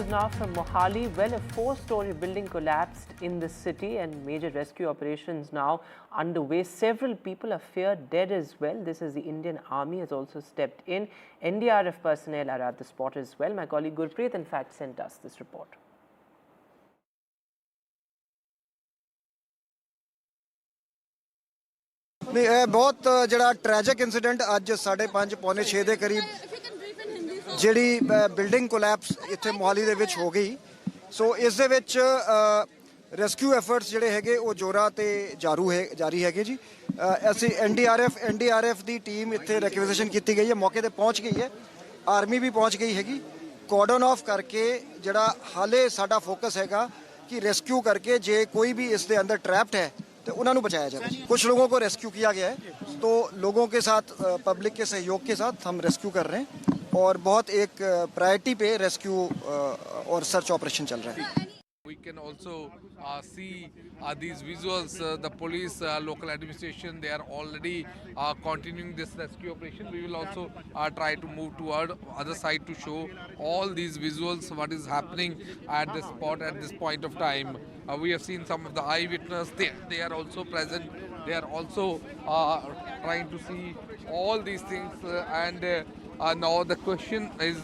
news now from Mohali. Well, a four-story building collapsed in the city and major rescue operations now underway. Several people are feared dead as well. This is the Indian Army has also stepped in. NDRF personnel are at the spot as well. My colleague Gurpreet, in fact, sent us this report. नहीं ਇਹ ਬਹੁਤ ਜਿਹੜਾ tragic incident ਅੱਜ 5:30 ਪੌਣੇ 6 ਦੇ ਕਰੀਬ ਜਿਹੜੀ building collapse ਇੱਥੇ ਮੋਹਾਲੀ ਦੇ ਵਿੱਚ ਹੋ ਗਈ। ਸੋ ਇਸ ਦੇ ਵਿੱਚ ਰੈਸਕਿਊ ਐਫਰਟਸ ਜਿਹੜੇ ਹੈਗੇ ਉਹ ਜੋਰਾਂ ਤੇ ਜਾਰੀ ਹੈਗੇ ਜੀ। ਅਸੀਂ ਐਨਡੀਆਰਐਫ ਦੀ ਟੀਮ ਇੱਥੇ ਰਿਕਵੀਜ਼ੀਸ਼ਨ ਕੀਤੀ ਗਈ ਹੈ, ਮੌਕੇ ਤੇ ਪਹੁੰਚ ਗਈ ਹੈ, ਆਰਮੀ ਵੀ ਪਹੁੰਚ ਗਈ ਹੈਗੀ। ਕੋਰਡਨ ਆਫ ਕਰਕੇ ਜਿਹੜਾ ਹਾਲੇ ਸਾਡਾ ਫੋਕਸ ਹੈਗਾ कि रेस्क्यू करके जे कोई भी इसके अंदर ट्रैप्ड है तो उन्होंने बचाया जाए। कुछ लोगों को रेस्क्यू किया गया है, तो लोगों के साथ पब्लिक के सहयोग के साथ हम रेस्क्यू कर रहे हैं और बहुत एक प्रायोरिटी पे रेस्क्यू और सर्च ऑपरेशन चल रहा है। We can also see these visuals. The police, local administration, they are already continuing this rescue operation. We will also try to move toward other side to show all these visuals, what is happening at this spot at this point of time. We have seen some of the eyewitnesses. They are also present. They are also trying to see all these things. And now the question is,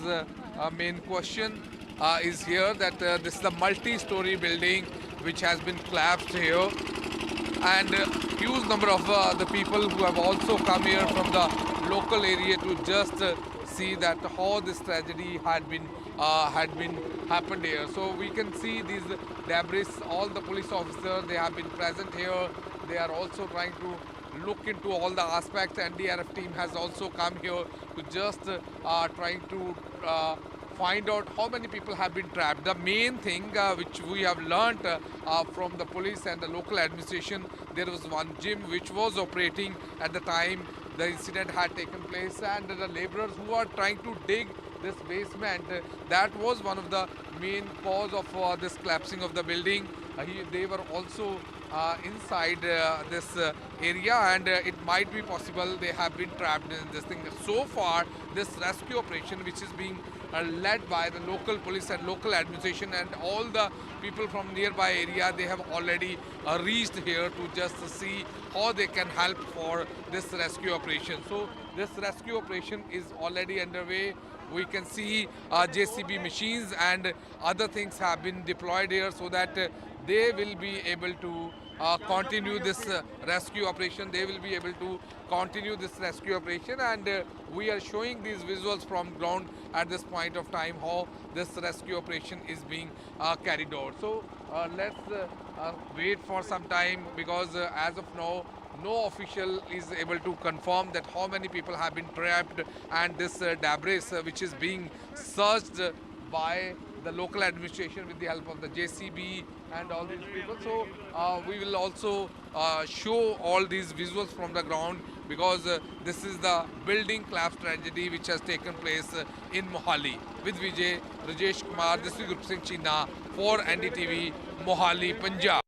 main question is here that this is the multi-story building which has been collapsed here, and huge number of the people who have also come here from the local area to just see that how this tragedy had been happened here. So we can see these debris. All the police officers, they have been present here. They are also trying to look into all the aspects. NDRF team has also come here to just trying to find out how many people have been trapped. The main thing which we have learnt from the police and the local administration, there was one gym which was operating at the time the incident had taken place, and the laborers who are trying to dig this basement, that was one of the main cause of this collapsing of the building. They were also inside this area, and it might be possible they have been trapped in this thing. So far, this rescue operation, which is being led by the local police and local administration and all the people from nearby area, they have already reached here to just see how they can help for this rescue operation. So this rescue operation is already underway. We can see JCB machines and other things have been deployed here so that they will be able to continue this rescue operation. They will be able to continue this rescue operation, and we are showing these visuals from ground at this point of time how this rescue operation is being carried out. So let's wait for some time, because as of now no official is able to confirm that how many people have been trapped, and this debris which is being searched by the local administration with the help of the JCB and all these people. So we will also show all these visuals from the ground, because this is the building collapse tragedy which has taken place in Mohali. With Vijay, Rajesh Kumar, this is Gurpreet Singh Cheena for NDTV, Mohali, Punjab.